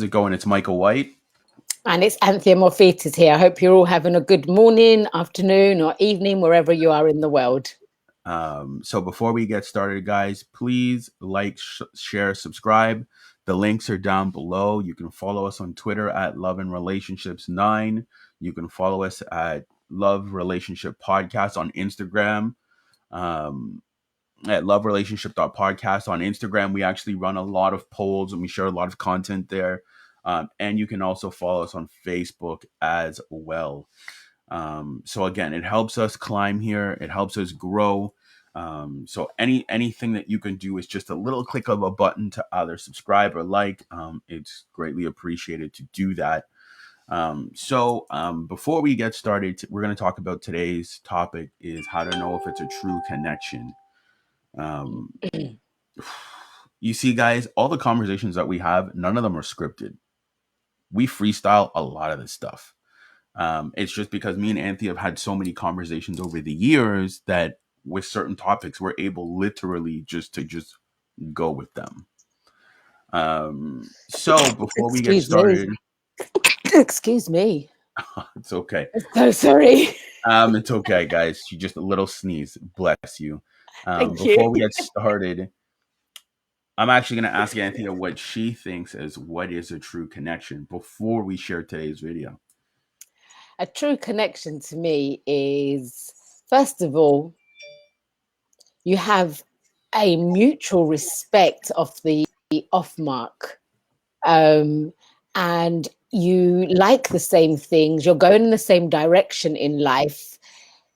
it going? It's Michael White. And it's Anthea Morphetis here. I hope you're all having a good morning, afternoon, or evening, wherever you are in the world. So before we get started, guys, please like, share, subscribe. The links are down below. You can follow us on Twitter at Love and Relationships 9. You can follow us at Love Relationship Podcast on Instagram. Um, at Love Relationship Podcast on Instagram. We actually run a lot of polls and we share a lot of content there. And you can also follow us on Facebook as well. So again, it helps us climb here. It helps us grow. So anything that you can do is just a little click of a button to either subscribe or like. It's greatly appreciated to do that. Before we get started, we're going to talk about today's topic is how to know if it's a true connection. Um, you see, guys, all the conversations that we have, none of them are scripted. We freestyle a lot of this stuff. It's just because me and Anthony have had so many conversations over the years that with certain topics, we're able literally just go with them. So before we get Excuse me. started, Excuse me. it's okay. I'm so sorry. It's okay, guys. You just a little sneeze. Bless you. Thank you. Before we get started, I'm actually going to ask Anthea what she thinks is what is a true connection before we share today's video. A true connection to me is, first of all, you have a mutual respect of the off mark. And you like the same things, you're going in the same direction in life,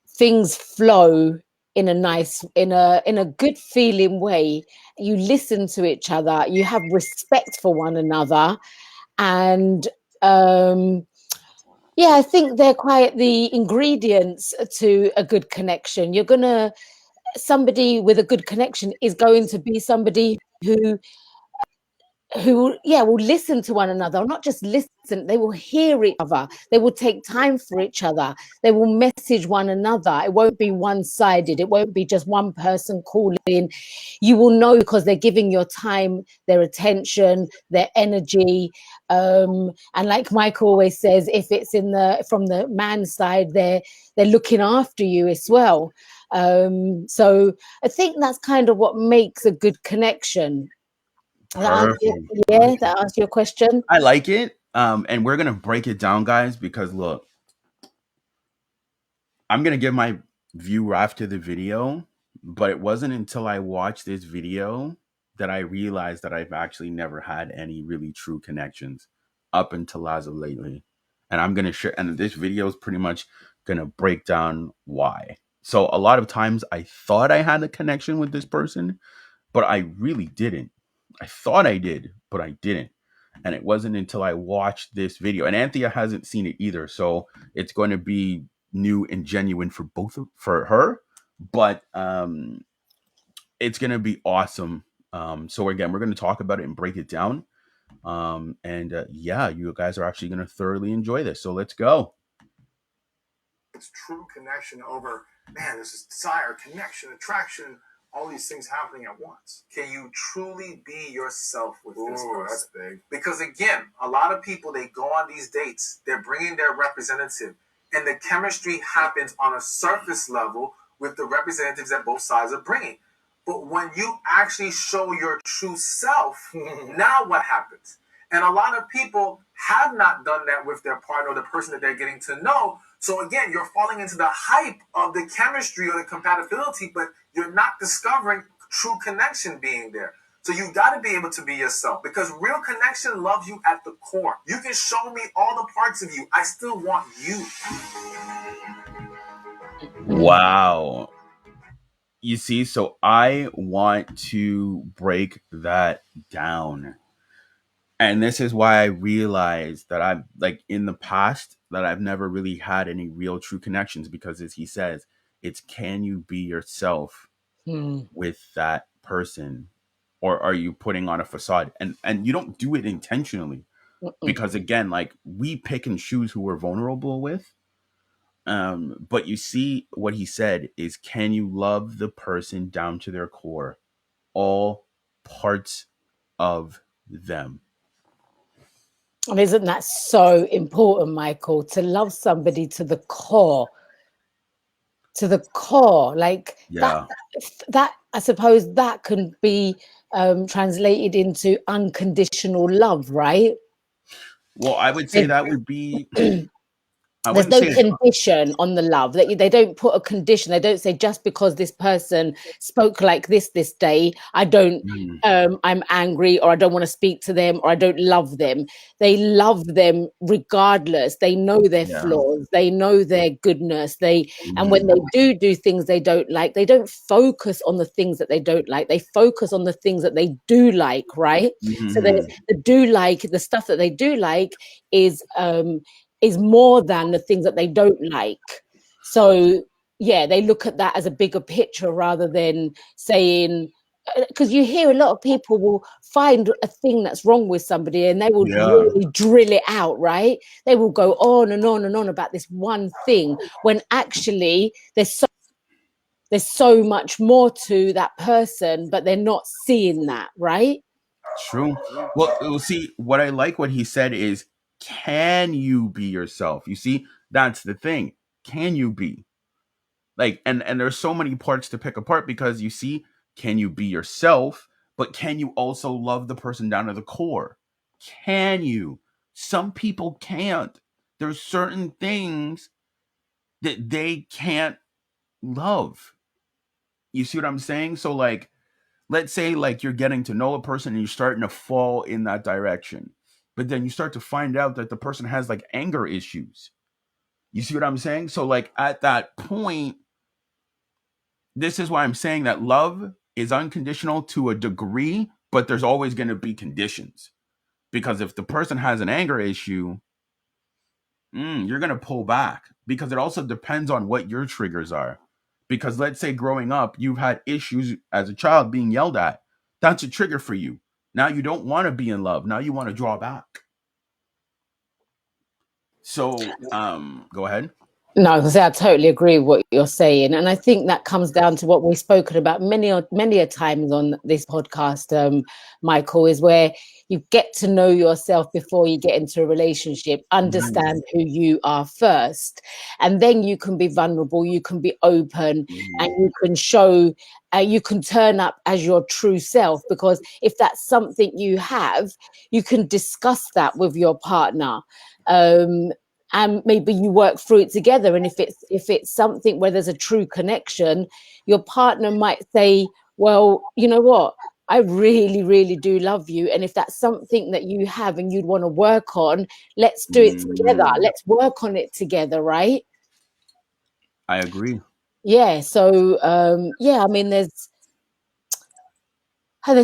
things flow in a good feeling way. You listen to each other, you have respect for one another, and yeah, I think they're quite the ingredients to a good connection. Somebody with a good connection is going to be somebody who will listen to one another, or not just listen, they will hear each other, they will take time for each other, they will message one another. It won't be one-sided, it won't be just one person calling. You will know because they're giving your time, their attention, their energy. And like Mike always says, if it's from the man's side, they're looking after you as well. So I think that's kind of what makes a good connection. Perfect. That answers your question. I like it. And we're gonna break it down, guys, because look, I'm gonna give my view after the video, but it wasn't until I watched this video that I realized that I've actually never had any really true connections up until as of lately. And I'm gonna share, and this video is pretty much gonna break down why. So a lot of times I thought I had a connection with this person, but I really didn't. I thought I did, but I didn't. And it wasn't until I watched this video, and Anthea hasn't seen it either, so it's going to be new and genuine for her, but it's going to be awesome. So again, we're going to talk about it and break it down. Yeah, you guys are actually going to thoroughly enjoy this. So let's go. It's true connection over, man, this is desire, connection, attraction, all these things happening at once. Can you truly be yourself with this person? That's big. Because again, a lot of people, they go on these dates, they're bringing their representative, and the chemistry happens on a surface level with the representatives that both sides are bringing. But when you actually show your true self, now what happens? And a lot of people have not done that with their partner or the person that they're getting to know. So again, you're falling into the hype of the chemistry or the compatibility, but you're not discovering true connection being there. So you got to be able to be yourself, because real connection loves you at the core. You can show me all the parts of you. I still want you. Wow. You see, so I want to break that down. And this is why I realized that I've, like, in the past, that I've never really had any real true connections, because as he says, it's, can you be yourself with that person, or are you putting on a facade? And you don't do it intentionally, because again, like, we pick and choose who we're vulnerable with. But you see, what he said is, can you love the person down to their core, all parts of them? And isn't that so important, Michael, to love somebody to the core? To the core, like Yeah. that I suppose that can be translated into unconditional love, right? Well, I would say that would be, I There's wouldn't no say it. condition on the love. They don't put a condition. They don't say just because this person spoke like this day, I don't Mm, I'm angry, or I don't want to speak to them, or I don't love them. They love them regardless. They know their yeah. flaws, they know their goodness. And when Hmm. they do things they don't like, they don't focus on the things that they don't like. They focus on the things that they do like, right? So Hmm. the stuff that they do like is more than the things that they don't like. So yeah, they look at that as a bigger picture rather than saying, because you hear a lot of people will find a thing that's wrong with somebody and they will Yeah. really drill it out, right? They will go on and on and on about this one thing when actually there's so much more to that person, but they're not seeing that, right? True. Well, see, what I like what he said is, can you be yourself? You see, that's the thing. Can you be? Like, and there's so many parts to pick apart, because you see, can you be yourself, but can you also love the person down to the core? Can you? Some people can't. There's certain things that they can't love. You see what I'm saying? So like, let's say like you're getting to know a person and you're starting to fall in that direction, but then you start to find out that the person has like anger issues. You see what I'm saying? So like at that point, this is why I'm saying that love is unconditional to a degree, but there's always going to be conditions. Because if the person has an anger issue, you're going to pull back, because it also depends on what your triggers are. Because let's say growing up, you've had issues as a child being yelled at. That's a trigger for you. Now you don't want to be in love. Now you want to draw back. So, go ahead. No, because I totally agree with what you're saying, and I think that comes down to what we've spoken about many a times on this podcast, Michael, is where you get to know yourself before you get into a relationship, Mhm. understand who you are first, and then you can be vulnerable, you can be open, and Mhm. you can show, you can turn up as your true self. Because if that's something you have, you can discuss that with your partner. Um, and maybe you work through it together, and if it's something where there's a true connection, your partner might say, well, you know what, I really really do love you, and if that's something that you have and you'd want to work on, let's do it together, Mhm. let's work on it together, right? I agree. Yeah, so yeah, I mean, there's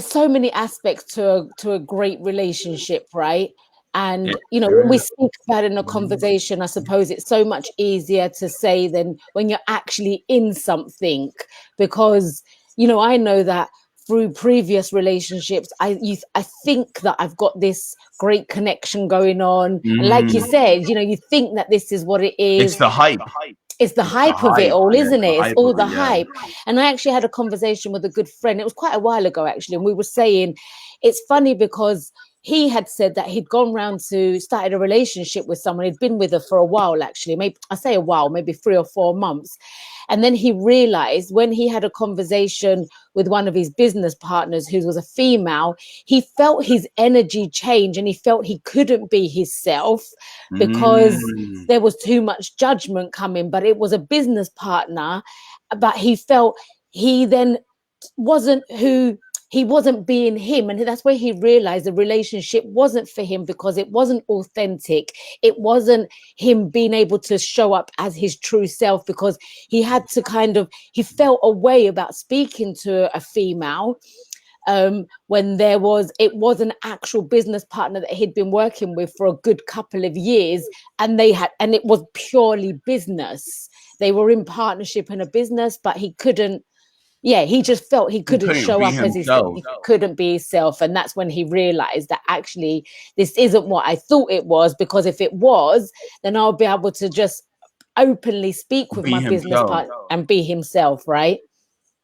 so many aspects to a great relationship, right? And when There we is. speak about it in a Mhm. conversation, I suppose it's so much easier to say than when you're actually in something. Because I know that through previous relationships, I think that I've got this great connection going on, and like you Mhm. said, you think that this is what it It's is. the hype. It's the It's the hype of it hype. all, Yeah, it's isn't the it? It's hype all of the it. Yeah. hype. And I actually had a conversation with a good friend. It was quite a while ago, actually. And we were saying it's funny because he had said that he'd gone round to started a relationship with someone. He'd been with her for a while, actually. Maybe I say a while, maybe 3 or 4 months. And then he realized when he had a conversation with one of his business partners, who was a female, he felt his energy change and he felt he couldn't be himself because Mm. there was too much judgment coming. But it was a business partner, but he felt he then wasn't who he wasn't being him, and that's where he realized the relationship wasn't for him because it wasn't authentic. It wasn't him being able to show up as his true self, because he had to he felt a way about speaking to a female, when it was an actual business partner that he'd been working with for a good couple of years, and it was purely business. They were in partnership in a business, but he couldn't. Yeah, he just felt he He couldn't couldn't show be up as himself. he couldn't be himself, and that's when he realized that actually this isn't what I thought it was. Because if it was, then I'll be able to just openly speak with Be my business himself. partner and be himself, right?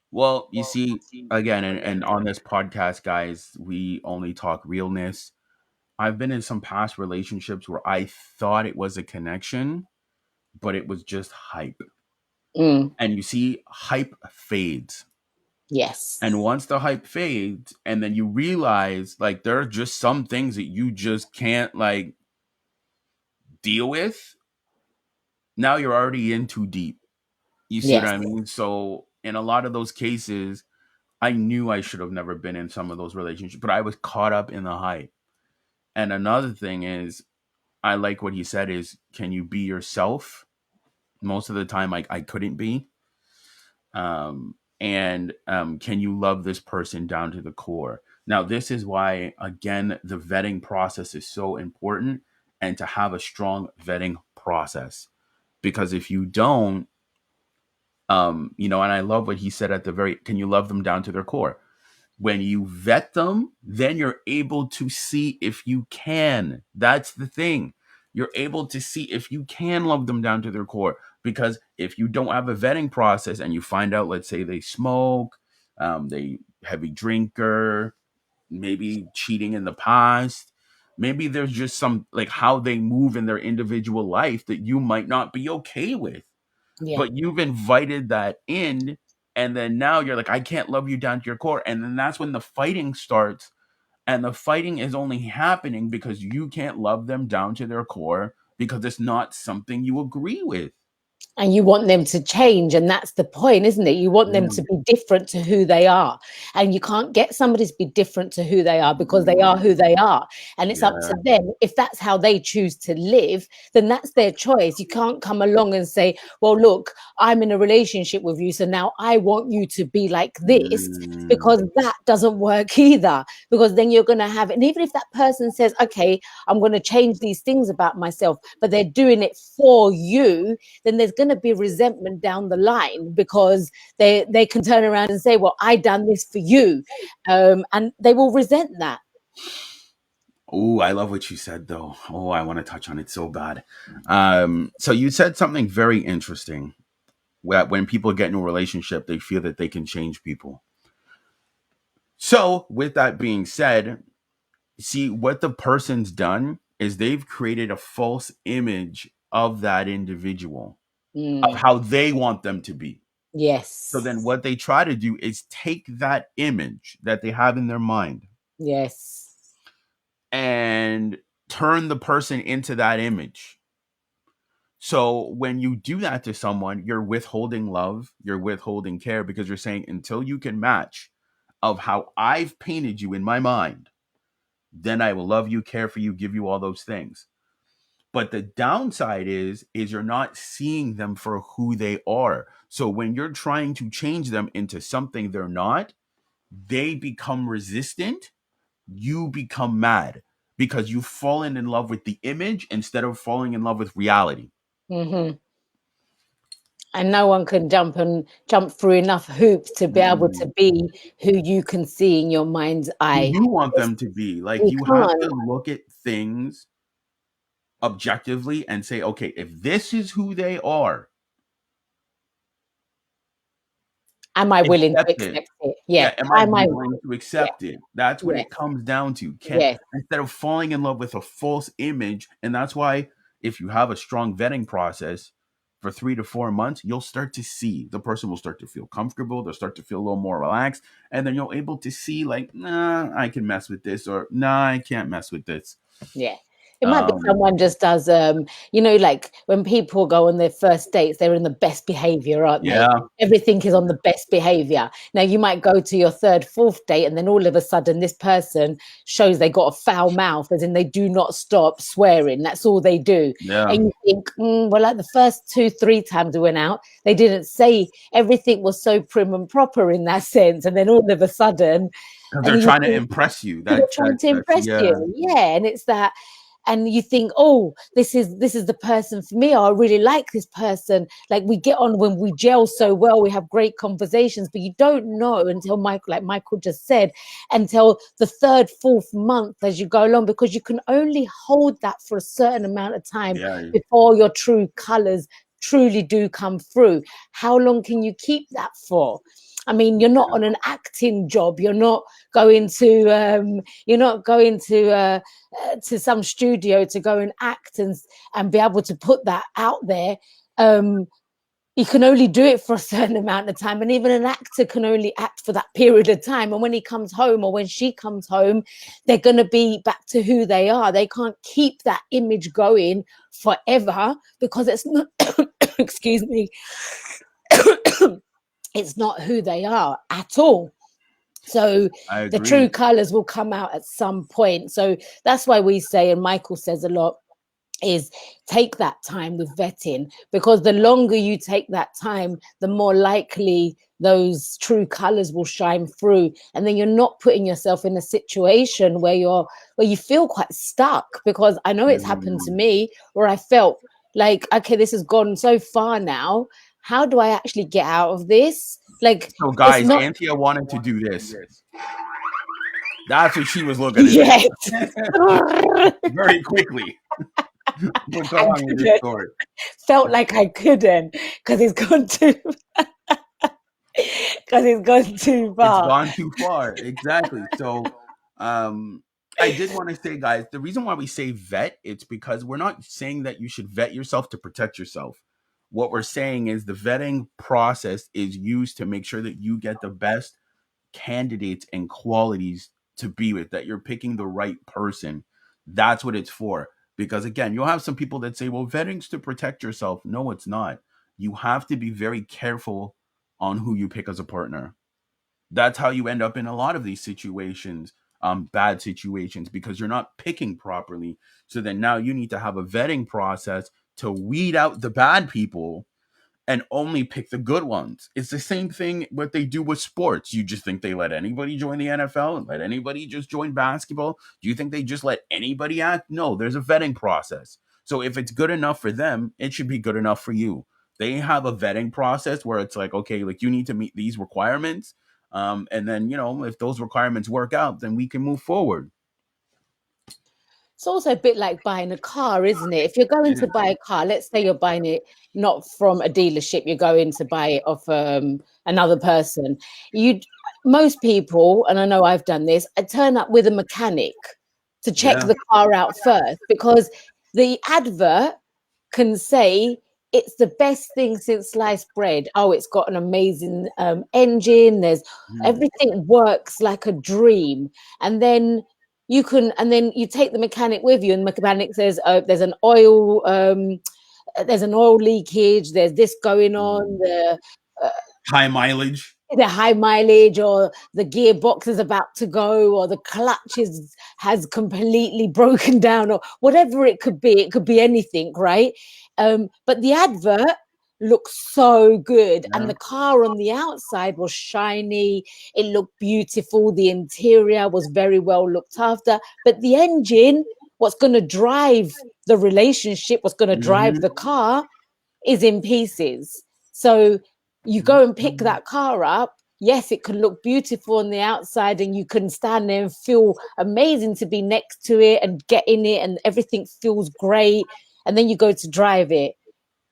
Well, you see, again, and on this podcast, guys, we only talk realness. I've been in some past relationships where I thought it was a connection, but it was just hype. Mm. And you see, hype fades. Yes. And once the hype fades, and then you realize like there are just some things that you just can't like deal with, now you're already in too deep. You see what Yes. I mean? So in a lot of those cases, I knew I should have never been in some of those relationships, but I was caught up in the hype. And another thing is, I like what he said is, can you be yourself? Most of the time, I couldn't be. And can you love this person down to the core? Now, this is why, again, the vetting process is so important, and to have a strong vetting process. Because if you don't, and I love what he said at the very, can you love them down to their core? When you vet them, then you're able to see if you can. That's the thing. You're able to see if you can love them down to their core. Because if you don't have a vetting process and you find out, let's say they smoke, they heavy drinker, maybe cheating in the past, maybe there's just some like how they move in their individual life that you might not be okay with, Yeah. but you've invited that in, and then now you're like, I can't love you down to your core, and then that's when the fighting starts. And the fighting is only happening because you can't love them down to their core because it's not something you agree with. And you want them to change, and that's the point, isn't it? You want them to Mm, be different to who they are, and you can't get somebody to be different to who they are because they are mm, who they are, and it's up yeah. to them. If that's how they choose to live, then that's their choice. You can't come along and say, well, look, I'm in a relationship with you, so now I want you to be like this, Mm, because that doesn't work either. Because then you're going to have, and even if that person says, okay, I'm going to change these things about myself, but they're doing it for you, then there's going to be resentment down the line, because they can turn around and say, well, I done this for you, and they will resent that. oh, I love what you said, though. Oh, I want to touch on it so bad. So you said something very interesting. When people get in a relationship, they feel that they can change people. So, with that being said, see what the person's done is they've created a false image of that individual, of Mm, how they want them to be. So yes. then what they try to do is take that image that they have in their mind Yes. and turn the person into that image. So when you do that to someone, you're withholding love, you're withholding care, because you're saying, until you can match of how I've painted you in my mind, then I will love you, care for you, give you all those things. But the downside is you're not seeing them for who they are. So when you're trying to change them into something they're not, they become resistant, you become mad, because you've fallen in love with the image instead of falling in love with reality. Hmm. And no one can jump through enough hoops to be able to Mm. be who you can see in your mind's Who eye. you want It's- them to be. Like, You you have can't. to look at things objectively and say, okay, if this is who they are, Am I willing to accept it. accept it? Yeah, Yeah. am I Am I? willing to Yeah. accept it? That's what Yes. it comes down to. Can Yes. Instead of falling in love with a false image, and that's why if you have a strong vetting process for 3 to 4 months, you'll start to see the person will start to feel comfortable. They'll start to feel a little more relaxed, and then you're able to see like, nah, I can mess with this, or nah, I can't mess with this. Yeah. It might be Um, someone just does, like when people go on their first dates, they're in the best behavior, aren't they? yeah, Everything is on the best behavior. Now, you might go to your third, fourth date, and then all of a sudden, this person shows they got a foul mouth, as in they do not stop swearing. That's all they do. yeah, And you think, well, like the first two, three times we went out, they didn't say, everything was so prim and proper in that sense. And then all of a sudden, because and they're then you trying to think, impress you. they're trying to That's impress yeah, you. Yeah. And it's that, and you think, oh, this is the person for me. Oh, I really like this person. Like, we get on, when we gel so well, we have great conversations, but you don't know until Michael just said, until the third, fourth month as you go along, because you can only hold that for a certain amount of time yeah. before your true colors truly do come through. How long can you keep that for? I mean, you're not on an acting job. You're not going to some studio to go and act and be able to put that out there. You can only do it for a certain amount of time, and even an actor can only act for that period of time. And when he comes home or when she comes home, they're going to be back to who they are. They can't keep that image going forever because it's not excuse me it's not who they are at all. So the true colors will come out at some point. So that's why we say, and Michael says a lot, is take that time with vetting, because the longer you take that time, the more likely those true colors will shine through. And then you're not putting yourself in a situation where you feel quite stuck, because I know it's happened to me where I felt like, okay, this has gone so far now. How do I actually get out of this? Like, so guys, Anthea wanted to do this. That's what she was looking at. Yes. Very quickly. But go on with your story. Felt like I couldn't because it's gone too because it's gone too far. It's gone too far. Exactly. So I did want to say, guys, the reason why we say vet, it's because we're not saying that you should vet yourself to protect yourself. What we're saying is the vetting process is used to make sure that you get the best candidates and qualities to be with, that you're picking the right person. That's what it's for. Because again, you'll have some people that say, well, vetting's to protect yourself. No, it's not. You have to be very careful on who you pick as a partner. That's how you end up in a lot of these situations, bad situations, because you're not picking properly. So then now you need to have a vetting process to weed out the bad people and only pick the good ones. It's the same thing what they do with sports. You just think they let anybody join the NFL and let anybody just join basketball? Do you think they just let anybody act? No, there's a vetting process. So if it's good enough for them, it should be good enough for you. They have a vetting process where it's like, okay, like you need to meet these requirements. And then, if those requirements work out, then we can move forward. It's also a bit like buying a car, isn't it? If you're going to buy a car, let's say you're buying it not from a dealership, you're going to buy it off another person. Most people, and I know I've done this, I turn up with a mechanic to check the car out first, because the advert can say it's the best thing since sliced bread. Oh, it's got an amazing engine. Everything works like a dream. And then you take the mechanic with you, and the mechanic says, oh, there's an oil leakage, there's this going on, the high mileage, or the gearbox is about to go, or the clutch has completely broken down, or whatever it could be anything, right? But the advert looks so good, and the car on the outside was shiny, it looked beautiful, the interior was very well looked after, but the engine, what's going to drive the relationship, what's going to drive the car, is in pieces. So you go and pick that car up. Yes, it can look beautiful on the outside, and you can stand there and feel amazing to be next to it and get in it, and everything feels great. And then you go to drive it,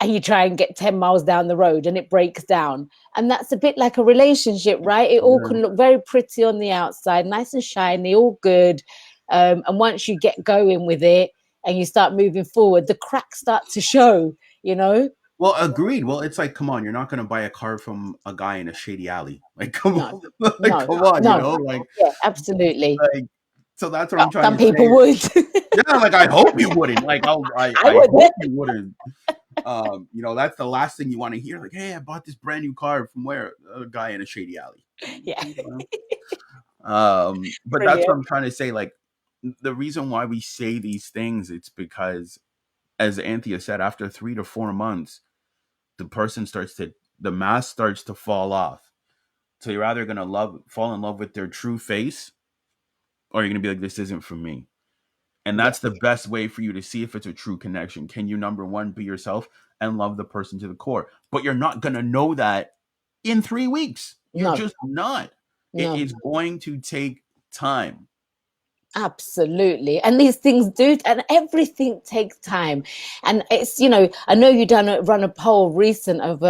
and you try and get 10 miles down the road, and it breaks down. And that's a bit like a relationship, right? It all can look very pretty on the outside, nice and shiny, all good. And once you get going with it and you start moving forward, the cracks start to show, Well, agreed. Well, it's like, come on, you're not going to buy a car from a guy in a shady alley. Like, come on, come on, like, yeah, absolutely. Like, so that's what I'm trying to say. Some people would. Yeah, like I hope you wouldn't. Like, I hope you wouldn't. That's the last thing you want to hear. Like, hey, I bought this brand new car from where? A guy in a shady alley. Yeah. But Brilliant. That's what I'm trying to say. Like, the reason why we say these things, it's because, as Anthea said, after 3 to 4 months, the mask starts to fall off. So you're either gonna fall in love with their true face, or you're gonna be like, this isn't for me. And that's the best way for you to see if it's a true connection. Can you, number one, be yourself and love the person to the core? But you're not going to know that in 3 weeks. You're just not. No. It is going to take time. Absolutely. And these things do, and everything takes time. And it's, I know you run a poll recent of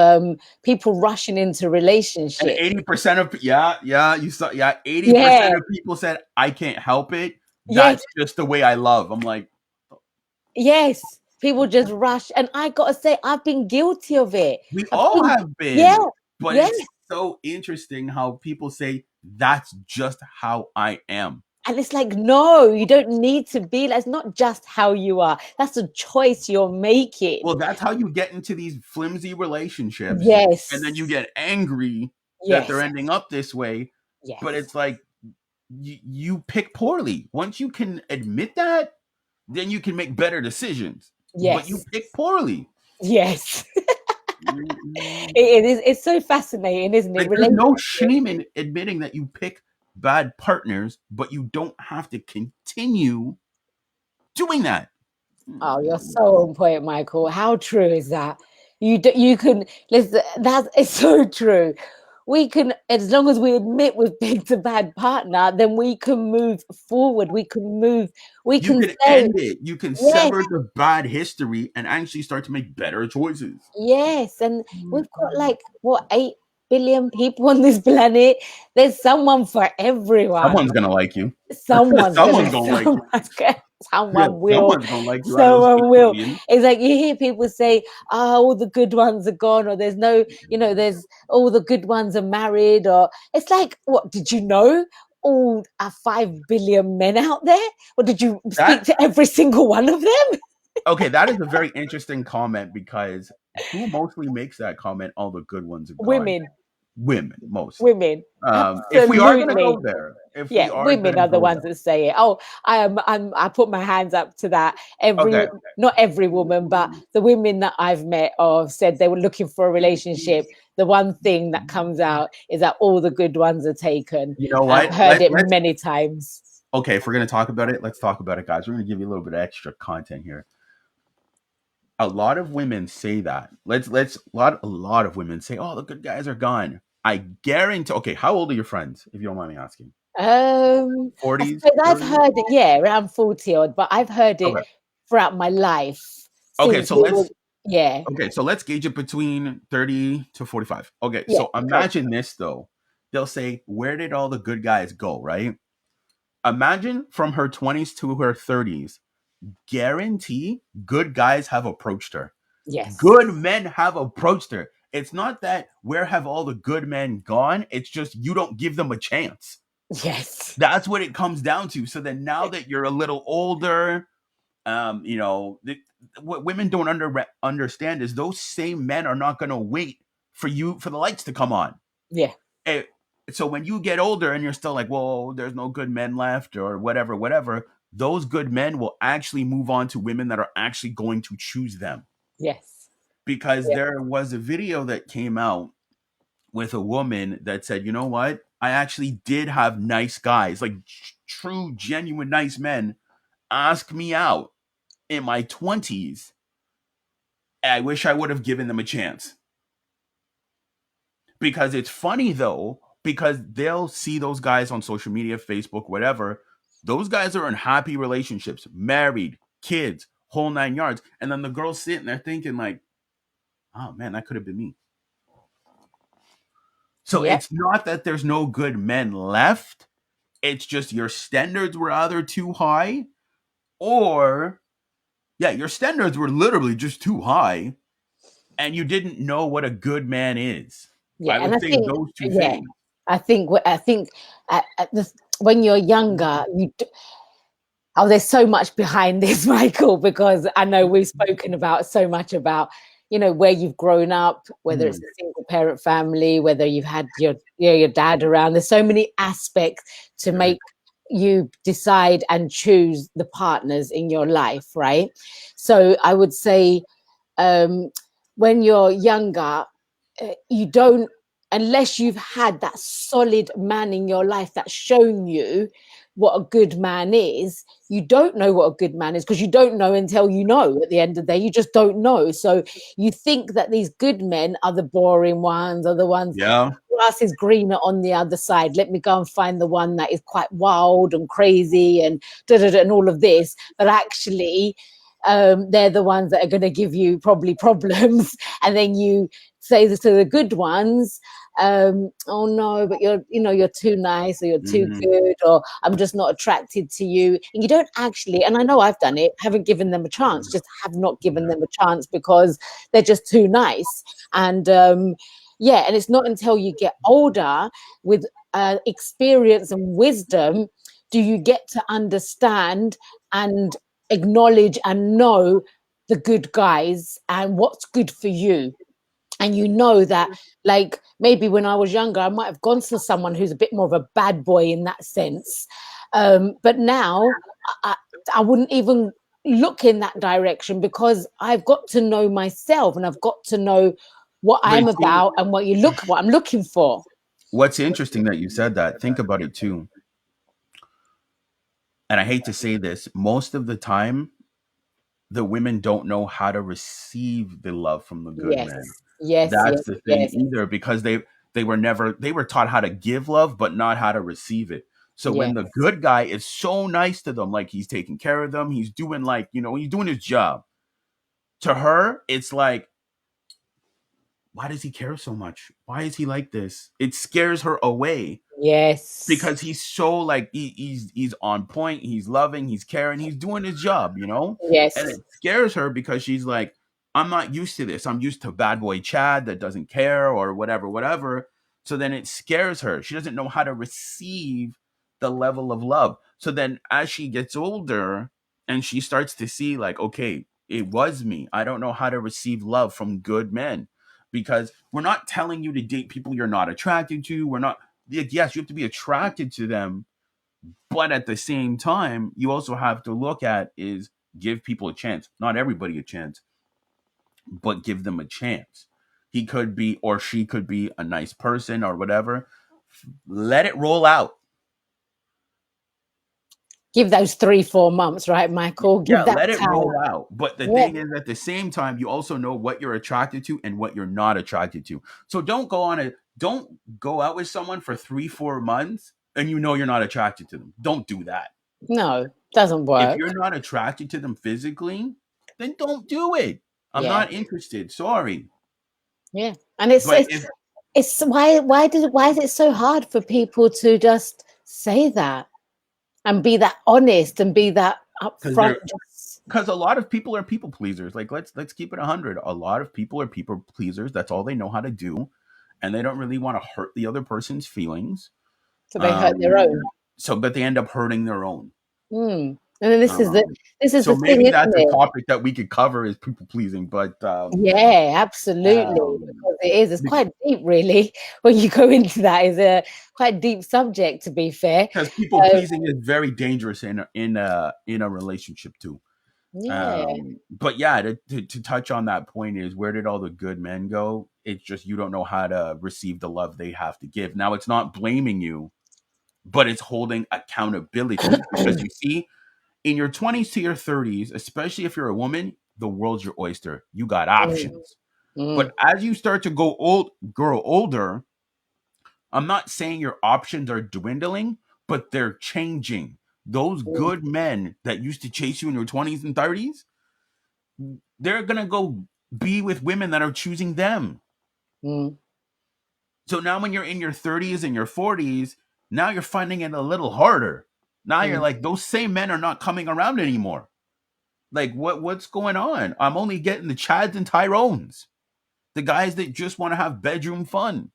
people rushing into And relationships. 80% of you saw 80% Yeah. of people said I can't help it. Yes. That's just the way I love. I'm like, Yes. People just rush. And I gotta say, I've been guilty of it. we I've all been, have yeah, been, but yeah. it's so interesting how people say that's just how I am. And it's like, no, you don't need to be. That's not just how you are. That's a choice you're making. Well, that's how you get into these flimsy relationships, and then you Yes. get angry that they're Yes. ending up this way. But Yes. it's like you pick poorly. Once you can admit that, then you can make better decisions. But you Yes. pick poorly. Yes. Mm-mm. It is. It's so fascinating, isn't it? Like there's no Relationship. shame in admitting that you pick bad partners, but you don't have to continue doing that. Oh, you're so on point, Michael. How true is that? You can listen. That's it's so true. We can, as long as we admit we've picked a bad partner, then we can move forward. We can move. We You can can say end it. You can yes, sever the bad history and actually start to make better choices. yes. And we've got like what 8 billion people on this planet. There's someone for everyone. Someone's gonna like you. Someone's Someone's gonna, gonna like you. someone Yeah, will, someone's gonna like you out of those someone 8 will. billion. It's like you hear people say, "Oh, all the good ones are gone," or "There's no, there's all the good ones are married," or it's like, what did you know? All are 5 billion men out there, or did you speak That to every single one of them? okay, that is a very interesting comment because who mostly makes that comment? All the good ones are gone. Women, Women mostly. women, If we are gonna go absolutely. there, if Yeah, we are women gonna are the go ones there, that say it. Oh, I put my hands up to that. okay. Not every woman, but the women that I've met or said they were looking for a relationship. The one thing that comes out is that all the good ones are taken. You know I've what? heard it many times. Okay, if we're gonna talk about it, let's talk about it, guys. We're gonna give you a little bit of extra content here. A lot of women say that. A lot of women say, "Oh, the good guys are gone." I guarantee. Okay, how old are your friends? If you don't mind me asking. I 40s, suppose I've 30s. heard it, yeah, around 40 odd, but I've heard it Okay. throughout my life Okay, since we were, yeah, so let's gauge it between 30 to 45. Okay, yeah, so cool. imagine this though. They'll say, "Where did all the good guys go?" Right? Imagine from her 20s to her 30s. Guarantee good guys have approached her. Yes, Good men have approached her. It's not that where have all the good men gone? It's just you don't give them a chance. yes, That's what it comes down to. So then now that you're a little older, what women don't understand is those same men are not going to wait for the lights to come on. yeah, Eh, so when you get older and you're still like, well, there's no good men left or whatever, those good men will actually move on to women that are actually going to choose them. yes, Because yeah, there was a video that came out with a woman that said, you know what? I actually did have nice guys, like true, genuine, nice men ask me out in my 20s. I wish I would have given them a chance. Because it's funny though, because they'll see those guys on social media, Facebook, whatever. Those guys are in happy relationships, married, kids, whole 9 yards. And then the girl's sitting there thinking, like, oh man, that could have been me. So yeah, it's not that there's no good men left. It's just your standards were either too high or, yeah, your standards were literally just too high and you didn't know what a good man is. yeah. I And I would say think, those two yeah, things. I think when you're younger, oh, there's so much behind this, Michael, because I know we've spoken about so much about, where you've grown up, whether it's Mm, a single parent family, whether you've had your dad around. There's so many aspects to there is. make you decide and choose the partners in your life, right? So I would say, um, when you're younger, you don't, unless you've had that solid man in your life that's shown you, what a good man is, you don't know what a good man is, because you don't know until you know. At the end of the day, you just don't know. So you think that these good men are the boring ones, are the ones, Yeah. grass is greener on the other side. Let me go and find the one that is quite wild and crazy and and all of this. But actually, they're the ones that are going to give you probably problems. And then you say this to the good ones, oh no, but you're too nice, or you're too good, or I'm just not attracted to you. And you don't actually, and I know I've done it, haven't given them a chance, just have not given them a chance because they're just too nice. And yeah, and it's not until you get older with experience and wisdom do you get to understand and acknowledge and know the good guys and what's good for you. And you know that, like, maybe when I was younger, I might have gone for someone who's a bit more of a bad boy in that sense. But now I wouldn't even look in that direction, because I've got to know myself and I've got to know what I'm about and what I'm looking for. What's interesting that you said that. Think about it too. And I hate to say this, most of the time, the women don't know how to receive the love from the good Yes, men. yes, That's yes, the thing yes, either, because they were taught how to give love, but not how to receive it. So when yes, the good guy is so nice to them, like he's taking care of them, he's doing he's doing his job. To her, it's like, why does he care so much? Why is he like this? It scares her away, yes, because he's so like he's on point, he's loving, he's caring, he's doing his job, and yes, it scares her because she's like, I'm not used to this. I'm used to bad boy Chad that doesn't care or whatever. So then it scares her. She doesn't know how to receive the level of love. So then as she gets older and she starts to see, like, okay, it was me. I don't know how to receive love from good men, because we're not telling you to date people you're not attracted to. We're not, yes, you have to be attracted to them, but at the same time, you also have to look at is give people a chance. Not everybody a chance, but give them a chance. He could be, or she could be, a nice person or whatever. Let it roll out. give those 3-4 months, right, Michael? Yeah, Give that let it time. roll out. But the Yeah. thing is, at the same time, you also know what you're attracted to and what you're not attracted to. So don't go out with someone for 3-4 months and you're not attracted to them. Don't do that. No, doesn't If work. you're not attracted to them physically, then don't do it. I'm Yeah, not interested. Sorry. yeah. And it's But it's, if it's why is it so hard for people to just say that and be that honest and be that because upfront? they're because a lot of people are people pleasers. Like, let's keep it 100. A lot of people are people pleasers. That's all they know how to do, and they don't really want to hurt the other person's feelings. So they hurt their Um, own. but they end up hurting their own. And then this is the Um, this is so the thing, maybe isn't that's a it? topic that we could cover, is people pleasing. But Yeah, absolutely. um, Because it is. It's because quite deep, really. When you go into that, is a quite deep subject. To be fair, people um, pleasing is very dangerous in a relationship too. yeah. But yeah, to touch on that point is, where did all the good men go? It's just you don't know how to receive the love they have to give. Now, it's not blaming you, but it's holding accountability, because you see, in your 20s to your 30s, especially if you're a woman, the world's your oyster. You got Mm, options. But mm, as you start to grow older, I'm not saying your options are dwindling, but they're changing. Those mm, good men that used to chase you in your 20s and 30s, they're going to go be with women that are choosing them. mm, So now when you're in your 30s and your 40s, now you're finding it a little harder. Now you're mm. like, those same men are not coming around anymore. Like, what's going on? I'm only getting the Chads and Tyrones, the guys that just want to have bedroom fun.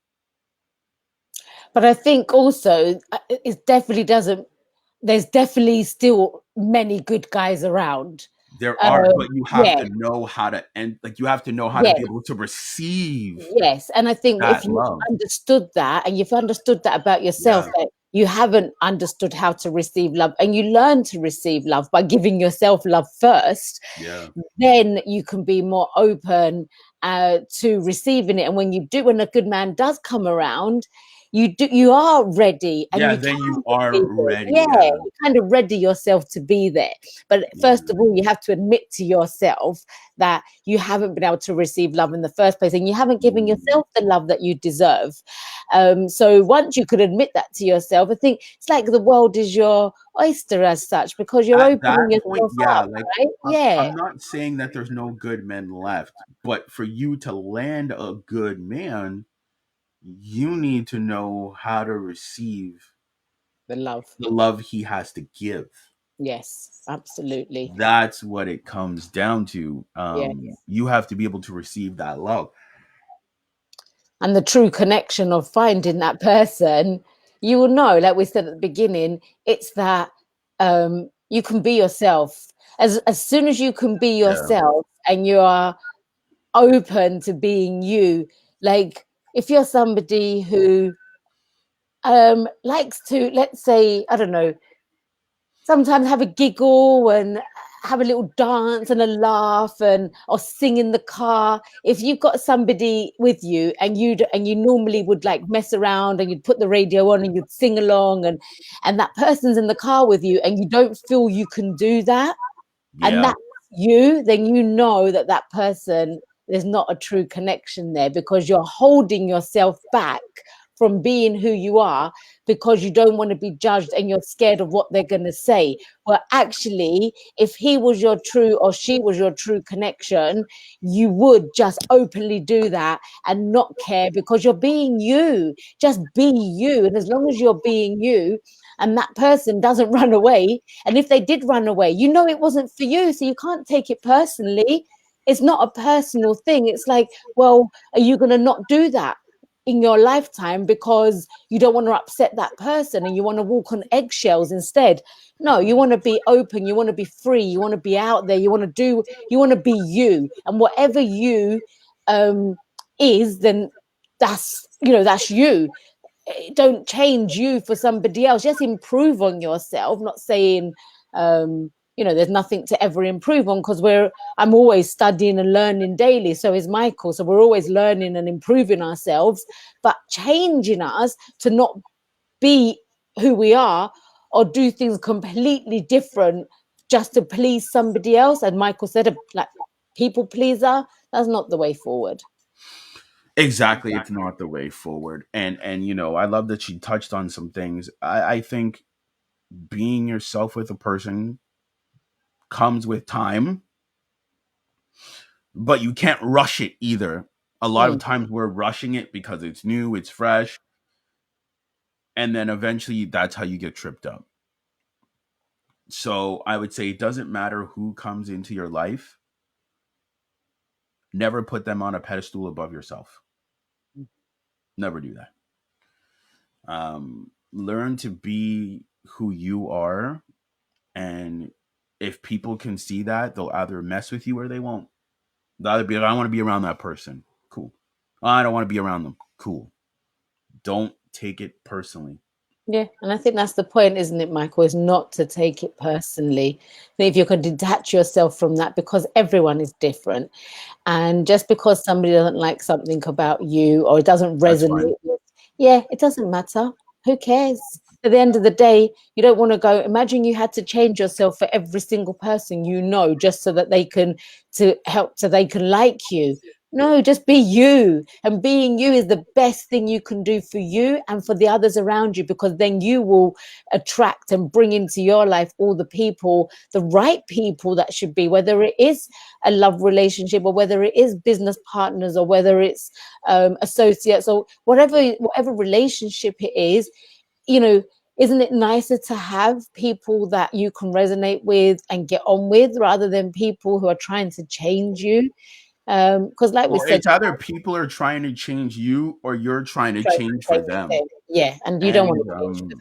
But I think also it definitely doesn't. There's definitely still many good guys around. There are, but you have Yeah, to know how to end. Like, you have to know how to yeah. be able to receive Yes, and I think if that you've love. understood that and you've understood that about yourself, Yeah, that you haven't understood how to receive love, and you learn to receive love by giving yourself love first, yeah, then you can be more open to receiving it. And when a good man does come around, you are ready, and Yeah, you then you can are be there. ready. Yeah, Yeah. you kind of ready yourself to be there. But Yeah. first of all, you have to admit to yourself that you haven't been able to receive love in the first place, and you haven't given yourself the love that you deserve. So once you could admit that to yourself, I think it's like the world is your oyster as such, because you're At that opening point, yourself yeah, up, like right? Yeah, I'm not saying that there's no good men left, but for you to land a good man, you need to know how to receive the love. the love he has to give. Yes, absolutely. That's what it comes down to. Yeah. You have to be able to receive that love. And the true connection of finding that person, you will know, like we said at the beginning, it's that you can be yourself. As soon as you can be Yeah. yourself and you are open to being you, like if you're somebody who likes to, let's say, I don't know, sometimes have a giggle and have a little dance and a laugh and or sing in the car. If you've got somebody with you and you normally would like mess around and you'd put the radio on and you'd sing along, and that person's in the car with you and you don't feel you can do that, and Yeah. that's you, then you know that that person, there's not a true connection there, because you're holding yourself back from being who you are because you don't want to be judged and you're scared of what they're going to say. Well, actually, if he was your true or she was your true connection, you would just openly do that and not care, because you're being you. Just be you. And as long as you're being you and that person doesn't run away, and if they did run away, you know it wasn't for you, so you can't take it personally. It's not a personal thing. It's like, well, are you going to not do that in your lifetime because you don't want to upset that person and you want to walk on eggshells instead? No, you want to be open, you want to be free, you want to be out there, you want to be you, and whatever you is, then that's you. Don't change you for somebody else. Just improve on yourself. Not saying there's nothing to ever improve on, because I'm always studying and learning daily. So is Michael. So we're always learning and improving ourselves, but changing us to not be who we are or do things completely different just to please somebody else. And Michael said, like, people pleaser, that's not the way forward. Exactly, it's not the way forward. And I love that she touched on some things. I think being yourself with a person comes with time, but you can't rush it either. A lot of Mm. times we're rushing it because it's new, it's fresh, and then eventually that's how you get tripped up. So I would say it doesn't matter who comes into your life, never put them on a pedestal above yourself. Never do that. Learn to be who you are, and if people can see that, they'll either mess with you or they won't. They'll either be like, I want to be around that person. Cool. I don't want to be around them. Cool. Don't take it personally. Yeah, and I think that's the point, isn't it, Michael? Is not to take it personally. If you can detach yourself from that, because everyone is different. And just because somebody doesn't like something about you or it doesn't That's fine. resonate with, yeah, it doesn't matter. Who cares? At the end of the day, you don't want to go. Imagine you had to change yourself for every single person you know, just so that they can like you. No, just be you. And being you is the best thing you can do for you and for the others around you, because then you will attract and bring into your life all the people, the right people that should be, whether it is a love relationship or whether it is business partners or whether it's associates or whatever relationship it is. Isn't it nicer to have people that you can resonate with and get on with, rather than people who are trying to change you? Because like we Well, said, it's either people are trying to change you or you're trying to trying change to for change them. them. Yeah, and you don't want And to change for them.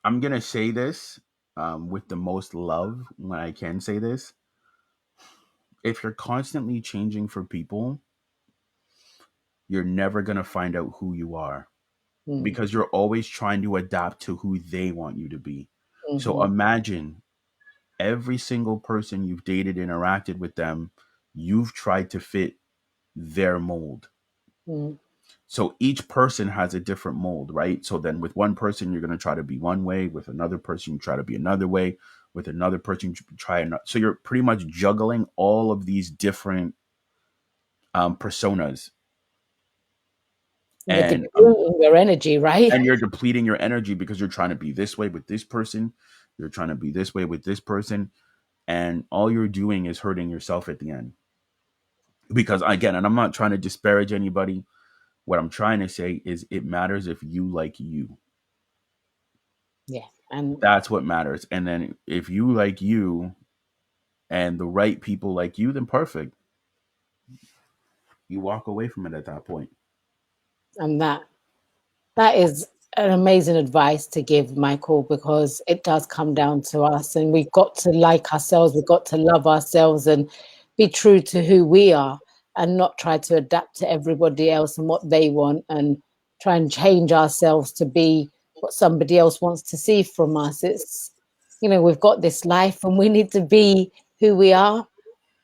I'm going to say this with the most love when I can say this. If you're constantly changing for people, you're never going to find out who you are, Mm. because you're always trying to adapt to who they want you to be. So Mm-hmm. imagine every single person you've dated, interacted with them, you've tried to fit their mold. Mm. So each person has a different mold, right? So then with one person, you're going to try to be one way. With another person, you try to be another way. With another person, you try another. So you're pretty much juggling all of these different personas. You're And depleting your energy, right? you're depleting your energy because you're trying to be this way with this person. You're trying to be this way with this person. And all you're doing is hurting yourself at the end. Because again, and I'm not trying to disparage anybody. What I'm trying to say is it matters if you like you. Yeah. And That's what matters. And then if you like you and the right people like you, then perfect. You walk away from it at that point. that is an amazing advice to give, Michael, because it does come down to us, and we've got to like ourselves, we've got to love ourselves and be true to who we are, and not try to adapt to everybody else and what they want, and try and change ourselves to be what somebody else wants to see from us. It's, we've got this life and we need to be who we are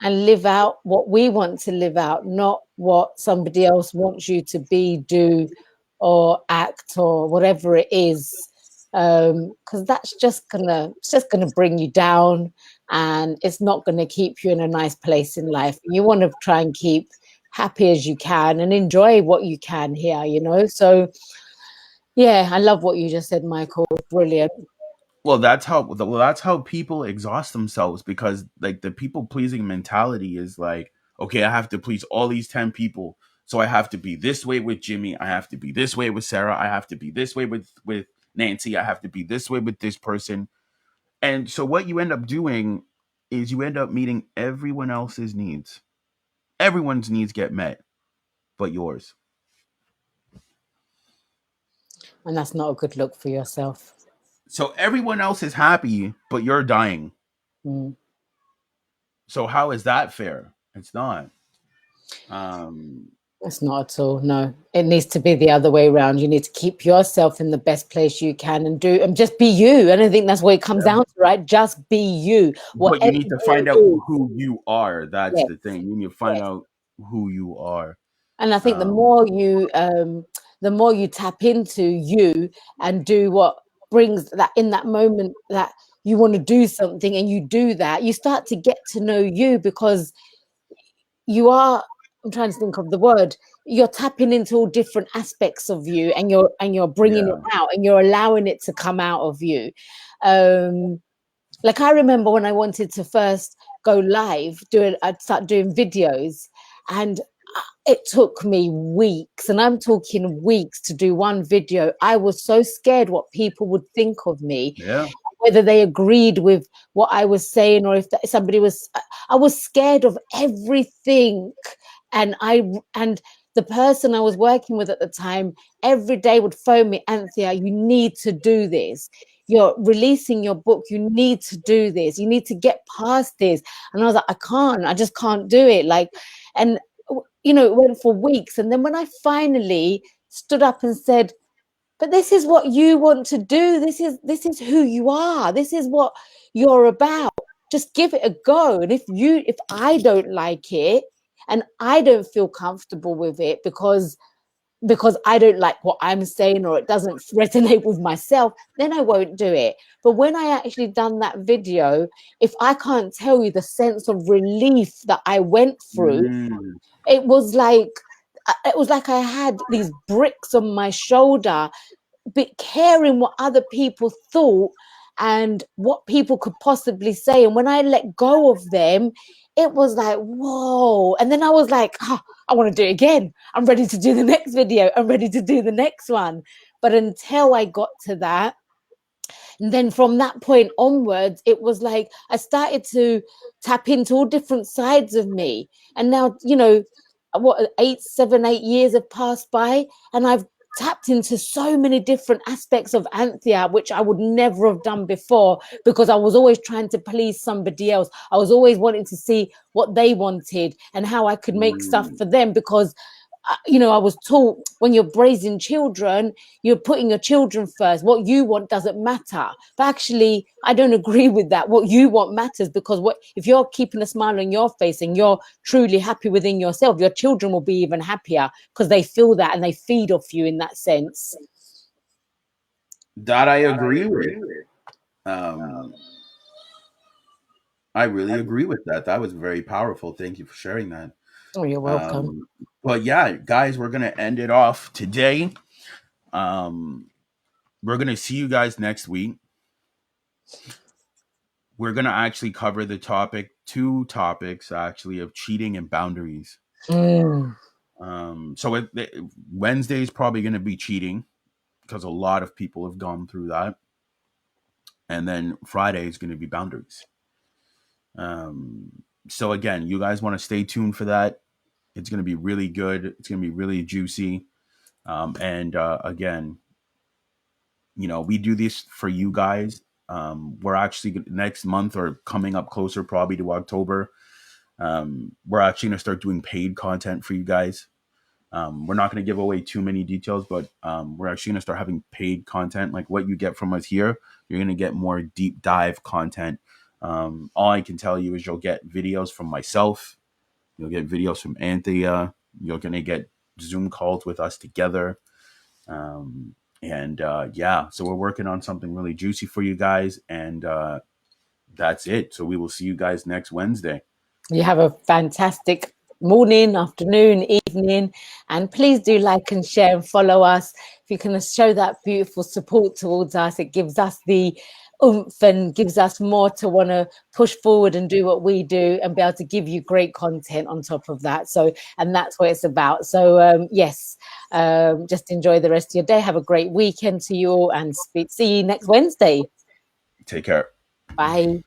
and live out what we want to live out, not what somebody else wants you to be, do, or act, or whatever it is. Because it's just gonna bring you down, and it's not gonna keep you in a nice place in life. You want to try and keep happy as you can and enjoy what you can here. So yeah, I love what you just said, Michael. Brilliant. That's how people exhaust themselves, because like the people pleasing mentality is like, okay, I have to please all these 10 people. So I have to be this way with Jimmy, I have to be this way with Sarah, I have to be this way with Nancy, I have to be this way with this person. And so what you end up doing is you end up meeting everyone else's needs. Everyone's needs get met but yours. And that's not a good look for yourself. So everyone else is happy but you're dying. Mm. So how is that fair? It's not. It's not at all. No, it needs to be the other way around. You need to keep yourself in the best place you can and just be you. And I think that's what it comes down to, right? Just be you. But you Whatever need to you find out do. who you are. That's Yes, the thing. You need to find yes. out who you are. And I think Um, the more you tap into you and do what brings that in that moment that you want to do something, and you do that, you start to get to know you, because you are, I'm trying to think of the word, you're tapping into all different aspects of you, and you're bringing it yeah, out, and you're allowing it to come out of you. Like I remember when I wanted to first go live, I'd start doing videos, and it took me weeks, and I'm talking weeks, to do one video. I was so scared what people would think of me, yeah, whether they agreed with what I was saying, or if somebody was. I was scared of everything, and the person I was working with at the time every day would phone me, Anthea, you need to do this. You're releasing your book. You need to do this. You need to get past this. And I was like, I just can't do it. And it went for weeks. And then when I finally stood up and said, but this is what you want to do. This is who you are. This is what you're about. Just give it a go. And if I don't like it and I don't feel comfortable with it, because I don't like what I'm saying, or it doesn't resonate with myself, then I won't do it. But when I actually done that video, if I can't tell you the sense of relief that I went through, mm, it was like I had these bricks on my shoulder, but caring what other people thought and what people could possibly say. And when I let go of them, it was like, whoa. And then I was like, I want to do it again. I'm ready to do the next video. I'm ready to do the next one. But until I got to that, and then from that point onwards, it was like I started to tap into all different sides of me. And now, 8 years have passed by, and I've tapped into so many different aspects of Anthea, which I would never have done before, because I was always trying to please somebody else. I was always wanting to see what they wanted and how I could make stuff mm. for them, because I was taught when you're raising children, you're putting your children first. What you want doesn't matter. But actually, I don't agree with that. What you want matters, because if you're keeping a smile on your face and you're truly happy within yourself, your children will be even happier because they feel that and they feed off you in that sense. That I agree with. I really agree with that. That was very powerful. Thank you for sharing that. Oh, you're welcome. But yeah, guys, we're gonna end it off today. We're gonna see you guys next week. We're gonna actually cover the two topics actually, of cheating and boundaries. So Wednesday is probably gonna be cheating, because a lot of people have gone through that, and then Friday is gonna be boundaries. So again, you guys want to stay tuned for that. It's going to be really good. It's going to be really juicy. And again, we do this for you guys. We're actually next month, or coming up closer probably to October, we're actually going to start doing paid content for you guys. We're not going to give away too many details, but we're actually going to start having paid content. Like what you get from us here, you're going to get more deep dive content. All I can tell you is you'll get videos from myself. You'll get videos from Anthea. You're going to get Zoom calls with us together. Yeah, so we're working on something really juicy for you guys. And that's it. So we will see you guys next Wednesday. You have a fantastic morning, afternoon, evening, and please do like and share and follow us. If you can show that beautiful support towards us, it gives us the oomph and gives us more to want to push forward and do what we do, and be able to give you great content on top of that. So, and that's what it's about. So yes, just enjoy the rest of your day. Have a great weekend to you all, and see you next Wednesday. Take care. Bye.